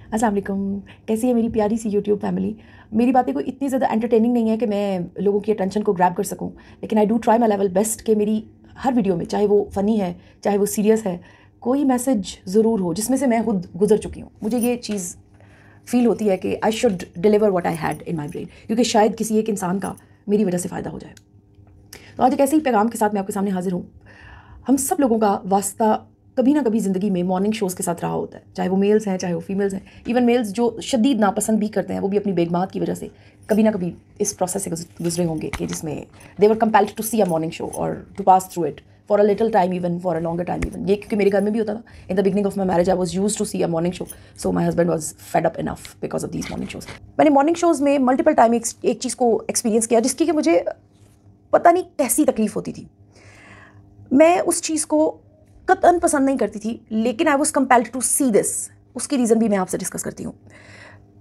अस्सलाम वालेकुम। कैसी है मेरी प्यारी सी यूट्यूब फैमिली। मेरी बातें कोई इतनी ज़्यादा एंटरटेनिंग नहीं है कि मैं लोगों की अटेंशन को ग्रैब कर सकूं, लेकिन I do try my level best कि मेरी हर वीडियो में, चाहे वो फ़नी है चाहे वो सीरियस है, कोई मैसेज ज़रूर हो जिसमें से मैं खुद गुजर चुकी हूँ। मुझे ये चीज़ फील होती है कि I should deliver what I had in my brain, क्योंकि शायद किसी एक इंसान का मेरी वजह से फ़ायदा हो जाए। तो आज एक ऐसे ही पैगाम के साथ मैं आपके सामने हाजिर हूँ। हम सब लोगों का वास्ता कभी ना कभी ज़िंदगी में मॉर्निंग शोज़ के साथ रहा होता है, चाहे वो मेल्स हैं चाहे वो फीमेल्स हैं। इवन मेल्स जो शदीद नापसंद भी करते हैं, वो भी अपनी बेगमात की वजह से कभी ना कभी इस प्रोसेस से गुजरे होंगे कि जिसमें they were compelled to see a morning show और to pass through it for a little time, even for a longer time even. ये क्योंकि मेरे घर में भी होता था। In the beginning of my marriage I was used to see a morning show, so my husband was fed up enough because of these morning shows. मैंने morning shows में मल्टीपल टाइम एक चीज़ को एक्सपीरियंस किया जिसकी कि मुझे पता नहीं कैसी तकलीफ होती थी। मैं उस चीज़ को कतन पसंद नहीं करती थी, लेकिन I was compelled to see this. उसकी रीज़न भी मैं आपसे डिस्कस करती हूँ।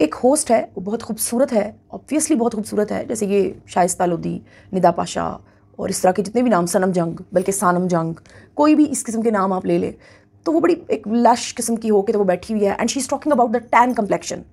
एक होस्ट है, वो बहुत खूबसूरत है, ऑब्वियसली बहुत खूबसूरत है, जैसे ये शाइस्ता लोधी, निदा पाशा और इस तरह के जितने भी नाम, सनम जंग, बल्कि सानम जंग, कोई भी इस किस्म के नाम आप ले लें, तो वो बड़ी एक लश किस्म की होकर तो वो बैठी हुई है and she is talking about the tan complexion.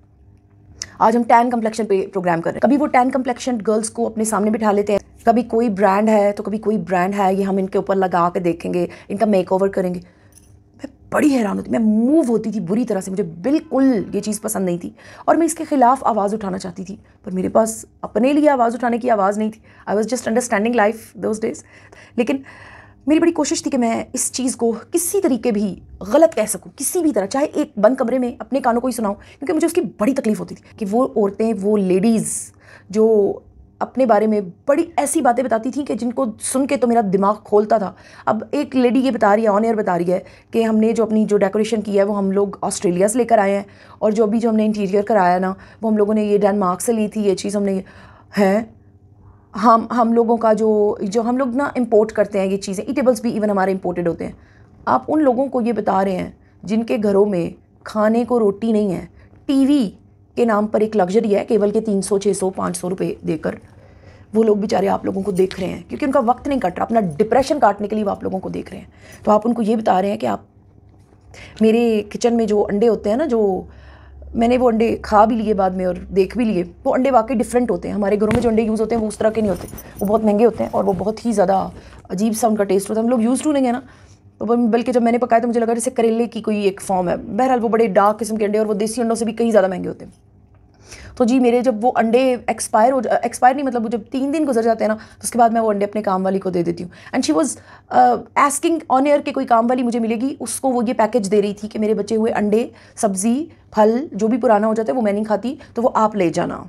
आज हम टैन कम्प्लेक्शन पे प्रोग्राम कर रहे हैं। कभी वो टैन कम्प्लेक्शन गर्ल्स को अपने सामने बिठा लेते हैं, कभी कोई ब्रांड है तो कभी कोई ब्रांड है, ये हम इनके ऊपर लगा के देखेंगे, इनका मेकओवर करेंगे। मैं बड़ी हैरान होती, मैं मूव होती थी बुरी तरह से। मुझे बिल्कुल ये चीज़ पसंद नहीं थी और मैं इसके खिलाफ आवाज़ उठाना चाहती थी, पर मेरे पास अपने लिए आवाज़ उठाने की आवाज़ नहीं थी। I was just understanding life those days. लेकिन मेरी बड़ी कोशिश थी कि मैं इस चीज़ को किसी तरीके भी गलत कह सकूं, किसी भी तरह, चाहे एक बंद कमरे में अपने कानों को ही सुनाऊं, क्योंकि मुझे उसकी बड़ी तकलीफ होती थी कि वो औरतें, वो लेडीज़ जो अपने बारे में बड़ी ऐसी बातें बताती थी कि जिनको सुन के तो मेरा दिमाग खोलता था। अब एक लेडी ये बता रही है, ऑन एयर बता रही है कि हमने जो अपनी जो डेकोरेशन की है वो हम लोग ऑस्ट्रेलिया से लेकर आए हैं, और जो अभी जो हमने इंटीरियर कराया ना, वो हम लोगों ने ये डेनमार्क से ली थी, ये चीज़ हमने है। हम लोगों का जो हम लोग ना इंपोर्ट करते हैं ये चीज़ें, ईटेबल्स भी इवन हमारे इंपोर्टेड होते हैं। आप उन लोगों को ये बता रहे हैं जिनके घरों में खाने को रोटी नहीं है, टीवी के नाम पर एक लग्जरी है केवल के 300 600 500 रुपये देकर वो लोग बेचारे आप लोगों को देख रहे हैं, क्योंकि उनका वक्त नहीं कट रहा, अपना डिप्रेशन काटने के लिए वो आप लोगों को देख रहे हैं। तो आप उनको ये बता रहे हैं कि आप मेरे किचन में जो अंडे होते हैं ना, जो मैंने वो अंडे खा भी लिए बाद में और देख भी लिए, वो अंडे वाकई डिफरेंट होते हैं। हमारे घरों में जो अंडे यूज़ होते हैं वो उस तरह के नहीं होते, वो बहुत महंगे होते हैं और वो बहुत ही ज़्यादा अजीब सा उनका टेस्ट होता है। हम लोग यूज़ टू नहीं है ना, तो बल्कि जब मैंने पकाया तो मुझे लगा जैसे करेले की कोई एक फॉर्म है। बहरहाल वो बड़े डार्क किस्म के अंडे और वो देसी अंडों से भी कहीं ज़्यादा महंगे होते हैं। तो जी मेरे जब वो अंडे एक्सपायर नहीं, मतलब वो जब 3 दिन गुजर जाते हैं ना, तो उसके बाद मैं वो अंडे अपने काम वाली को दे देती हूँ। And she was asking on air कि कोई काम वाली मुझे मिलेगी, उसको वो ये पैकेज दे रही थी कि मेरे बचे हुए अंडे, सब्ज़ी, फल जो भी पुराना हो जाता है वो मैं नहीं खाती, तो वो आप ले जाना।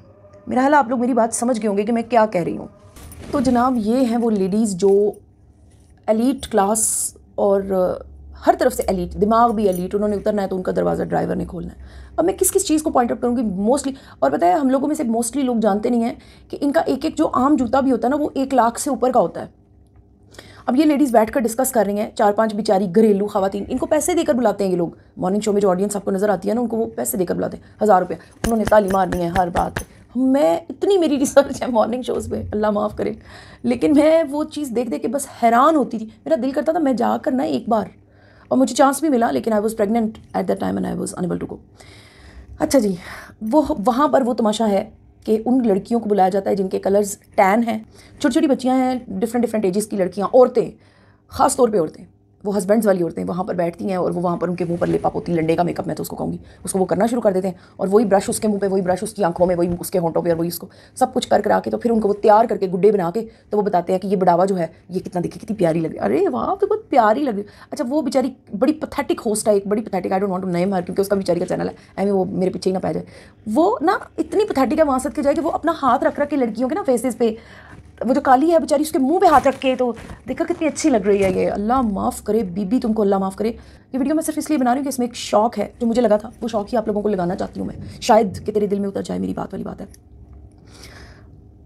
मेरा हाल आप लोग मेरी बात समझ गए होंगे कि मैं क्या कह रही हूँ। तो जनाब ये हैं वो लेडीज़ जो एलीट क्लास और हर तरफ से एलीट, दिमाग भी एलीट, उन्होंने उतरना है तो उनका दरवाज़ा ड्राइवर ने खोलना है। अब मैं किस किस चीज़ को पॉइंट आउट करूँगी मोस्टली, और पता है हम लोगों में से मोस्टली लोग जानते नहीं हैं कि इनका एक एक जो आम जूता भी होता है ना, वो 1 लाख से ऊपर का होता है। अब ये लेडीज़ बैठकर डिस्कस कर रही हैं, 4-5 बेचारी घरेलू खवातीन, इनको पैसे देकर बुलाते हैं ये लोग। मॉर्निंग शो में जो ऑडियंस आपको नज़र आती है ना, उनको वो पैसे देकर बुलाते हैं, 1000 रुपये। उन्होंने ताली मारनी है हर बात। मैं इतनी मेरी रिसर्च है मॉर्निंग शोज़ पे, अल्लाह माफ़ करे, लेकिन मैं वो चीज़ देख देख के बस हैरान होती थी। मेरा दिल करता था मैं जा कर ना एक बार, और मुझे चांस भी मिला, लेकिन I was pregnant at that time and I was unable to go. अच्छा जी, वो वहाँ पर वो तमाशा है कि उन लड़कियों को बुलाया जाता है जिनके कलर्स टैन हैं, छोटी छोटी बच्चियाँ हैं, डिफरेंट एजेस की लड़कियाँ, औरतें, ख़ास तौर पे औरतें, वो हस्बैंड्स वाली औरतें वहाँ पर बैठती हैं और वो वहाँ पर उनके मुंह पर लिपा पोती, लंडे का मेकअप मैं तो उसको कहूँगी, उसको वो करना शुरू कर देते हैं, और वही ब्रश उसके मुंह पे, वही ब्रश उसकी आंखों में, वही उसके होंठों पे, और वही उसको सब कुछ कर करा के तो फिर उनको वो तैयार करके गुड्डे बना के तो वो बताते हैं कि ये बढ़ावा जो है ये कितना, देखिए कितनी प्यारी लग रही है। अरे वाह, तो बहुत प्यारी लग रही है। अच्छा वो बेचारी बड़ी पैथेटिक होस्ट है, एक बड़ी pathetic, I don't want to name her क्योंकि उसका बेचारी का चैनल है, एमी वो मेरे पीछे ही ना पै जाए। वो ना इतनी पैथेटिक है वहाँ सद के जाए कि वो अपना हाथ रख रख के लड़कियों के ना फेसेस पे, वो जो काली है बेचारी उसके मुंह पे हाथ रख के, तो देखा कितनी अच्छी लग रही है ये। अल्लाह माफ़ करे बीबी, तुमको अल्लाह माफ़ करे। ये वीडियो मैं सिर्फ इसलिए बना रही हूँ कि इसमें एक शौक है जो मुझे लगा था, वो शौक ही आप लोगों को लगाना चाहती हूँ मैं, शायद कि तेरे दिल में उतर जाए मेरी बात वाली बात है।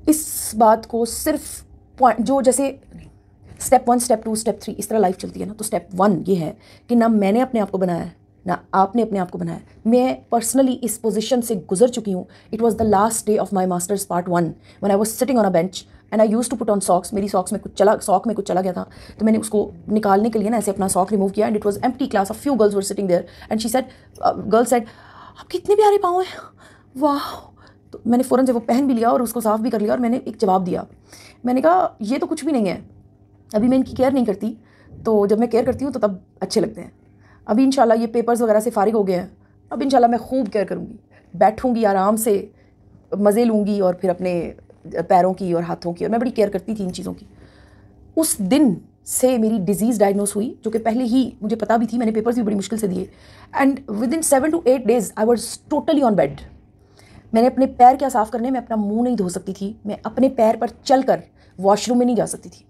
इस बात को सिर्फ पॉइंट जो जैसे स्टेप 1 स्टेप 2 स्टेप 3 इस तरह लाइफ चलती है ना, तो स्टेप 1 ये है कि ना मैंने अपने आप को बनाया है ना आपने अपने आप को बनाया। मैं पर्सनली इस पोजीशन से गुजर चुकी हूँ। It was the last day of my masters part 1 when I was sitting on a bench and I used to put on socks. मेरी सॉक में कुछ चला गया था, तो मैंने उसको निकालने के लिए ना ऐसे अपना सॉक रिमूव किया and it was empty class, a few girls were sitting there and she said, girl said, आपके इतने प्यारे पाँव हैं, वाह। तो मैंने फ़ौरन से वो पहन भी लिया और उसको साफ़ भी कर लिया और मैंने एक जवाब दिया। मैंने कहा ये तो कुछ भी नहीं है, अभी मैं इनकी केयर नहीं करती, तो जब मैं केयर करती हूँ तो तब अच्छे लगते हैं। अभी इंशाल्लाह ये पेपर्स वगैरह से फ़ारिग हो गए हैं, अब इंशाल्लाह मैं खूब केयर करूँगी, बैठूँगी आराम से, मज़े लूँगी और फिर अपने पैरों की और हाथों की, और मैं बड़ी केयर करती थी इन चीज़ों की। उस दिन से मेरी डिजीज़ डायग्नोस हुई, जो कि पहले ही मुझे पता भी थी, मैंने पेपर्स भी बड़ी मुश्किल से दिए, and with in 7 to 8 days I was totally on bed. मैंने अपने पैर क्या साफ़ करने, मैं अपना मुंह नहीं धो सकती थी, मैं अपने पैर पर चलकर वॉशरूम में नहीं जा सकती थी।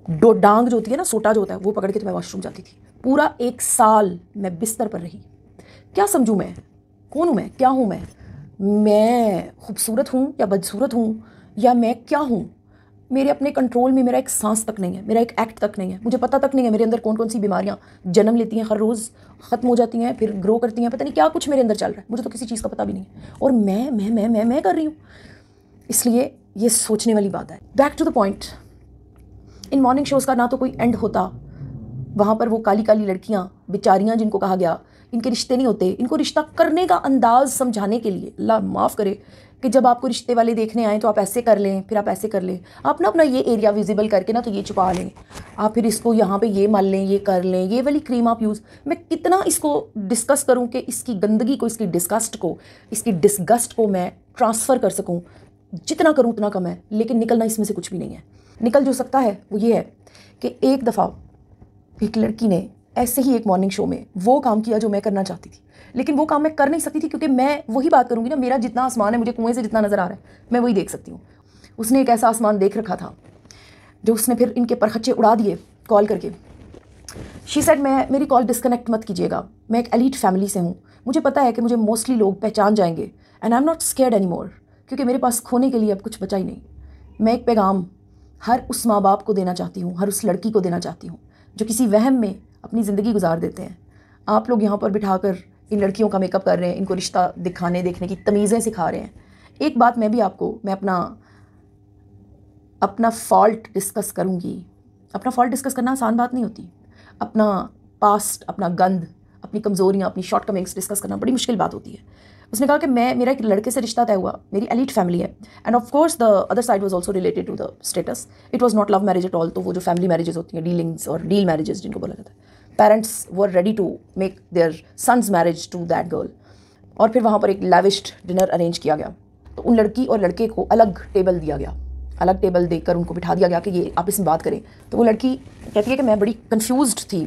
डांग जो होती है ना, सोटा जो होता है, वो पकड़ के तो मैं वॉशरूम जाती थी। पूरा 1 साल मैं बिस्तर पर रही। क्या समझूँ मैं, कौन हूँ मैं, क्या हूँ मैं खूबसूरत हूँ या बदसूरत हूँ, या मैं क्या हूँ? मेरे अपने कंट्रोल में मेरा एक सांस तक नहीं है, मेरा एक एक्ट तक नहीं है, मुझे पता तक नहीं है मेरे अंदर कौन कौन सी बीमारियाँ जन्म लेती हैं, हर रोज़ ख़त्म हो जाती हैं, फिर ग्रो करती हैं, पता नहीं क्या कुछ मेरे अंदर चल रहा है, मुझे तो किसी चीज़ का पता भी नहीं है, और मैं कर रही हूँ। इसलिए ये सोचने वाली बात है। Back to the point, in morning shows का ना तो कोई एंड होता, वहाँ पर वो काली काली लड़कियाँ बेचारियाँ जिनको कहा गया इनके रिश्ते नहीं होते, इनको रिश्ता करने का अंदाज़ समझाने के लिए, अल्लाह माफ़ करे, कि जब आपको रिश्ते वाले देखने आए तो आप ऐसे कर लें, फिर आप ऐसे कर लें, आप ना अपना ये एरिया विजिबल करके ना तो ये छुपा लें, आप फिर इसको यहाँ पे ये मल लें, ये कर लें, ये वाली क्रीम आप यूज़। मैं कितना इसको डिस्कस करूँ कि इसकी गंदगी को, इसकी डिस्गस्ट को, इसकी डिसगस्ट को मैं ट्रांसफ़र कर सकूँ, जितना करूँ उतना कम है, लेकिन निकलना इसमें से कुछ भी नहीं है। निकल जो सकता है वो ये है कि एक दफ़ा एक लड़की ने ऐसे ही एक मॉर्निंग शो में वो काम किया जो मैं करना चाहती थी, लेकिन वो काम मैं कर नहीं सकती थी, क्योंकि मैं वही बात करूँगी ना, मेरा जितना आसमान है, मुझे कुएं से जितना नज़र आ रहा है मैं वही देख सकती हूँ। उसने एक ऐसा आसमान देख रखा था जो उसने फिर इनके परखच्चे उड़ा दिए कॉल करके। शी सेड मेरी कॉल डिस्कनेक्ट मत कीजिएगा, मैं एक एलीट फैमिली से हूँ, मुझे पता है कि मुझे मोस्टली लोग पहचान जाएंगे, and I am not scared any more, क्योंकि मेरे पास खोने के लिए अब कुछ बचा ही नहीं। मैं एक पैगाम हर उस माँ बाप को देना चाहती हूँ, हर उस लड़की को देना चाहती हूँ जो किसी वहम में अपनी ज़िंदगी गुजार देते हैं। आप लोग यहाँ पर बिठाकर इन लड़कियों का मेकअप कर रहे हैं, इनको रिश्ता देखने की तमीज़ें सिखा रहे हैं। एक बात मैं अपना फ़ॉल्ट डिस्कस करूँगी। अपना फ़ॉल्ट डिस्कस करना आसान बात नहीं होती। अपना पास्ट, अपना गंद, अपनी कमज़ोरियाँ, अपनी शॉर्टकमिंग्स डिस्कस करना बड़ी मुश्किल बात होती है। उसने कहा कि मेरा एक लड़के से रिश्ता तय हुआ, मेरी एलीट फैमिली है, and of course the other side was also related to the status, it was not love marriage at all. तो वो जो फैमिली मैरिजेस होती हैं, डीलिंग्स और डील मैरिजेस जिनको बोला जाता है, parents were ready to make their sons marriage to that girl. और फिर वहाँ पर एक लैविश्ड डिनर अरेंज किया गया, तो उन लड़की और लड़के को अलग टेबल दिया गया, अलग टेबल देकर उनको बिठा दिया गया कि ये आप इसमें बात करें। तो वो लड़की कहती है कि मैं बड़ी कन्फ्यूज्ड थी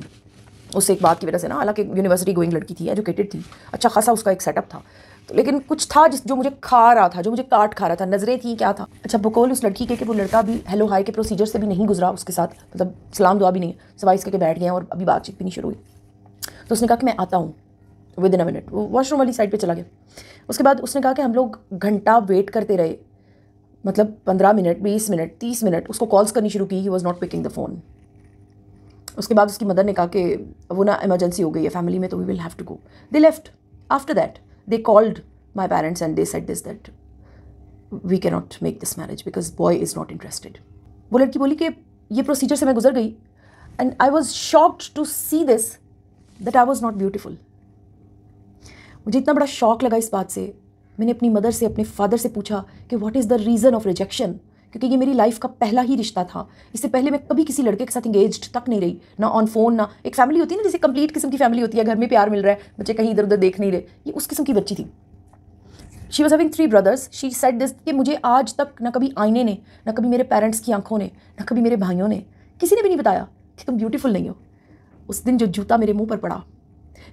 उस एक बात की वजह से ना, हालांकि यूनिवर्सिटी गोइंग लड़की थी, एजुकेटेड थी, अच्छा खासा उसका एक सेटअप था, तो लेकिन कुछ था जो मुझे खा रहा था, जो मुझे काट खा रहा था, नज़रें थी, क्या था। अच्छा बकौल उस लड़की के कि वो लड़का भी हेलो हाई के प्रोसीजर से भी नहीं गुजरा उसके साथ, मतलब सलाम दुआ भी नहीं, सवाई इसके बैठ गए और अभी बातचीत भी नहीं शुरू हुई। तो उसने कहा कि मैं आता हूँ विद इन अ मिनट, वो वॉशरूम वाली साइड पर चला गया। उसके बाद उसने कहा कि हम लोग घंटा वेट करते रहे, मतलब 15 मिनट, 20 मिनट, 30 मिनट, उसको कॉल्स करनी शुरू की, he was not picking the phone. उसके बाद उसकी मदर ने कहा कि वो ना इमरजेंसी हो गई है फैमिली में, तो we will have to go. They left. After that they called my parents and they said this that we can not make this marriage because boy is not interested. वो लड़की बोली कि ये प्रोसीजर से मैं गुजर गई, and I was shocked to see this that I was not beautiful. मुझे इतना बड़ा शौक लगा इस बात से, मैंने अपनी मदर से, अपने फादर से पूछा कि what is the reason of rejection, क्योंकि ये मेरी लाइफ का पहला ही रिश्ता था। इससे पहले मैं कभी किसी लड़के के साथ इंगेज्ड तक नहीं रही, ना ऑन फोन, ना एक फैमिली होती है ना, जैसे कंप्लीट किस्म की फैमिली होती है, घर में प्यार मिल रहा है, बच्चे कहीं इधर उधर देख नहीं रहे, ये उस किस्म की बच्ची थी। She was having 3 brothers. She said this कि मुझे आज तक ना कभी आईने ने, ना कभी मेरे पेरेंट्स की आंखों ने, ना कभी मेरे भाइयों ने, किसी ने भी नहीं बताया कि तुम ब्यूटीफुल नहीं हो। उस दिन जो जूता मेरे मुँह पर पड़ा,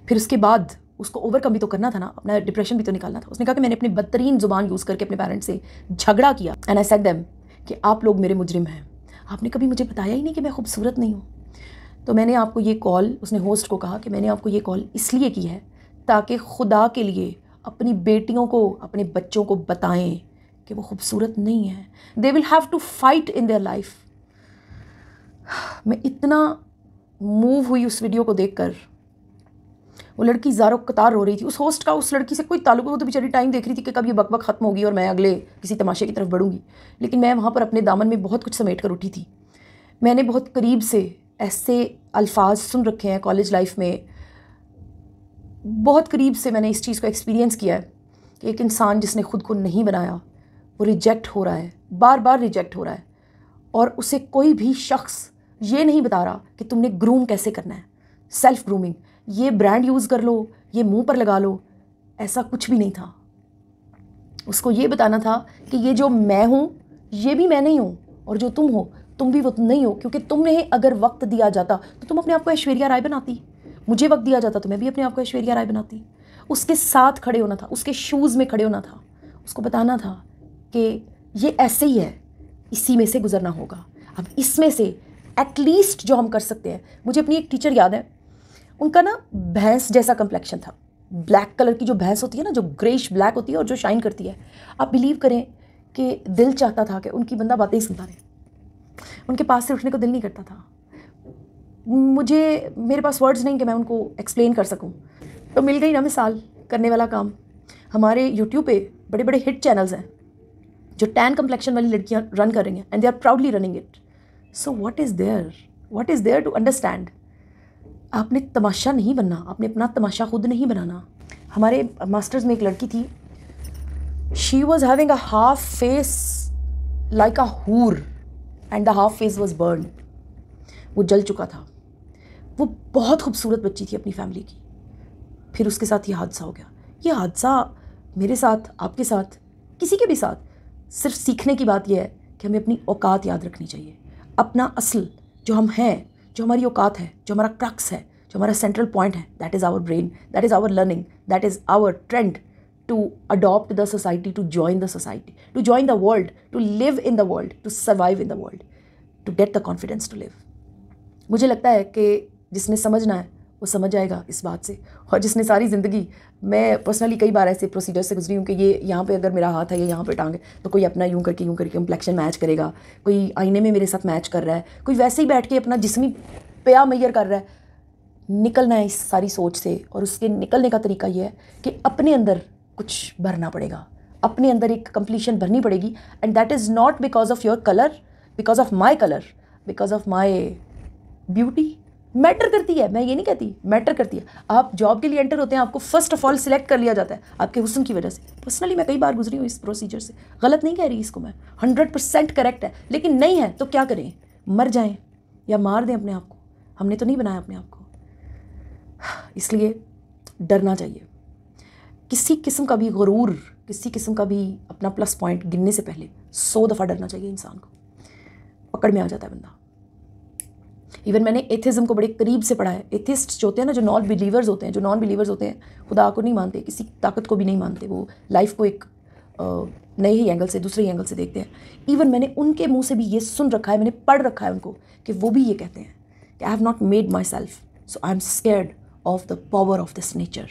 फिर उसके बाद उसको ओवरकम भी तो करना था ना, अपना डिप्रेशन भी तो निकालना था। उसने कहा कि मैंने अपनी बदतरीन ज़ुबान यूज़ करके अपने पेरेंट्स से झगड़ा किया, एंड आई सेड देम कि आप लोग मेरे मुजरिम हैं, आपने कभी मुझे बताया ही नहीं कि मैं खूबसूरत नहीं हूँ। तो मैंने आपको ये कॉल, उसने होस्ट को कहा कि मैंने आपको ये कॉल इसलिए की है ताकि खुदा के लिए अपनी बेटियों को, अपने बच्चों को बताएं कि वो खूबसूरत नहीं है। They will have to fight in their life. मैं इतना मूव हुई उस वीडियो को देखकर। वो लड़की ज़ारो कतार रो रही थी। उस होस्ट का उस लड़की से कोई ताल्लुक, वो तो बेचारी टाइम देख रही थी कि कब ये बकबक ख़त्म होगी और मैं अगले किसी तमाशे की तरफ बढ़ूंगी। लेकिन मैं वहाँ पर अपने दामन में बहुत कुछ समेट कर उठी थी। मैंने बहुत करीब से ऐसे अल्फाज सुन रखे हैं कॉलेज लाइफ में बहुत करीब से मैंने इस चीज़ को एक्सपीरियंस किया है कि एक इंसान जिसने खुद को नहीं बनाया वो रिजेक्ट हो रहा है, बार बार रिजेक्ट हो रहा है, और उसे कोई भी शख्स ये नहीं बता रहा कि तुमने ग्रूम कैसे करना है। सेल्फ ग्रूमिंग, ये ब्रांड यूज़ कर लो, ये मुंह पर लगा लो, ऐसा कुछ भी नहीं था। उसको ये बताना था कि ये जो मैं हूँ ये भी मैं नहीं हूँ, और जो तुम हो तुम भी वो नहीं हो, क्योंकि तुमने अगर वक्त दिया जाता तो तुम अपने आप को ऐश्वर्या राय बनाती, मुझे वक्त दिया जाता तो मैं भी अपने आप को ऐश्वर्या राय बनाती। उसके साथ खड़े होना था, उसके शूज़ में खड़े होना था, उसको बताना था कि ये ऐसे ही है, इसी में से गुजरना होगा। अब इसमें से एटलीस्ट जो हम कर सकते हैं, मुझे अपनी एक टीचर याद है, उनका ना भैंस जैसा कंप्लेक्शन था, ब्लैक कलर की जो भैंस होती है ना, जो ग्रेश ब्लैक होती है और जो शाइन करती है। आप बिलीव करें कि दिल चाहता था कि उनकी बंदा बातें ही सुनता रहे, उनके पास से उठने को दिल नहीं करता था। मेरे पास वर्ड्स नहीं कि मैं उनको एक्सप्लेन कर सकूं। तो मिल गई ना मिसाल करने वाला काम। हमारे यूट्यूब पे बड़े बड़े हिट चैनल्स हैं जो टैन कम्प्लेक्शन वाली लड़कियां रन कर रही हैं, and they are proudly running it. So what is there to understand. आपने तमाशा नहीं बनना, आपने अपना तमाशा खुद नहीं बनाना। हमारे मास्टर्स में एक लड़की थी, she was having a half face like a हूर and the half face was burn. वो जल चुका था। वो बहुत खूबसूरत बच्ची थी अपनी फैमिली की। फिर उसके साथ ये हादसा हो गया। ये हादसा मेरे साथ, आपके साथ, किसी के भी साथ, सिर्फ सीखने की बात यह है कि हमें अपनी औकात याद रखनी चाहिए। अपना असल जो हम हैं, जो हमारी औकात है, जो हमारा क्रक्स है, जो हमारा सेंट्रल पॉइंट है, that is our brain, that is our learning, that is our trend to adopt the society, to join the society, to join the world, to live in the world, to survive in the world, to get the confidence to live. मुझे लगता है कि जिसने समझना है वो समझ जाएगा इस बात से, और जिसने सारी ज़िंदगी, मैं पर्सनली कई बार ऐसे प्रोसीजर से गुजरी हूँ कि ये यहाँ पे अगर मेरा हाथ है, ये यहाँ पे टांग है, तो कोई अपना यूँ करके कंप्लेक्शन मैच करेगा, कोई आईने में मेरे साथ मैच कर रहा है, कोई वैसे ही बैठ के अपना जिस्मी प्या मैयर कर रहा है। निकलना है इस सारी सोच से, और उसके निकलने का तरीका ये है कि अपने अंदर कुछ भरना पड़ेगा, अपने अंदर एक कंप्लीशन भरनी पड़ेगी। And that is not because of your colour, because of my colour, because of my beauty. Matter करती है, मैं ये नहीं कहती, मैटर करती है। आप जॉब के लिए एंटर होते हैं, आपको फर्स्ट ऑफ ऑल सिलेक्ट कर लिया जाता है आपके हुस्न की वजह से। पर्सनली मैं कई बार गुजरी हूँ इस प्रोसीजर से। गलत नहीं कह रही इसको मैं, 100% करेक्ट है, लेकिन नहीं है तो क्या करें, मर जाएं या मार दें अपने आप को। हमने तो नहीं बनाया अपने आप को, इसलिए डरना चाहिए। किसी किस्म का भी गुरूर, किसी किस्म का भी अपना प्लस पॉइंट गिनने से पहले 100 दफ़ा डरना चाहिए इंसान को। पकड़ में आ जाता है बंदा। इवन मैंने एथिज़म को बड़े करीब से पढ़ा है। एथिस्ट जो होते हैं ना, जो नॉन बिलीवर्स होते हैं, खुदा को नहीं मानते, किसी ताकत को भी नहीं मानते, वो लाइफ को एक नए ही एंगल से, दूसरे ही एंगल से देखते हैं। इवन मैंने उनके मुंह से भी ये सुन रखा है, मैंने पढ़ रखा है उनको, कि वो भी ये कहते हैं कि I have not made my self, so I am scared of the power of this nature.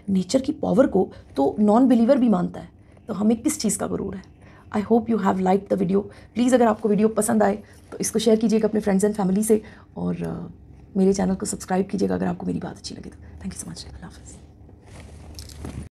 Nature की पावर को तो नॉन बिलीवर भी मानता है, तो हमें किस चीज़ का गुरूर है। I hope you have like the video. Please अगर आपको वीडियो पसंद आए तो इसको शेयर कीजिएगा अपने फ्रेंड्स एंड फैमिली से, और मेरे चैनल को सब्सक्राइब कीजिएगा अगर आपको मेरी बात अच्छी लगे तो। Thank you so much. अल्लाह हाफ़िज़।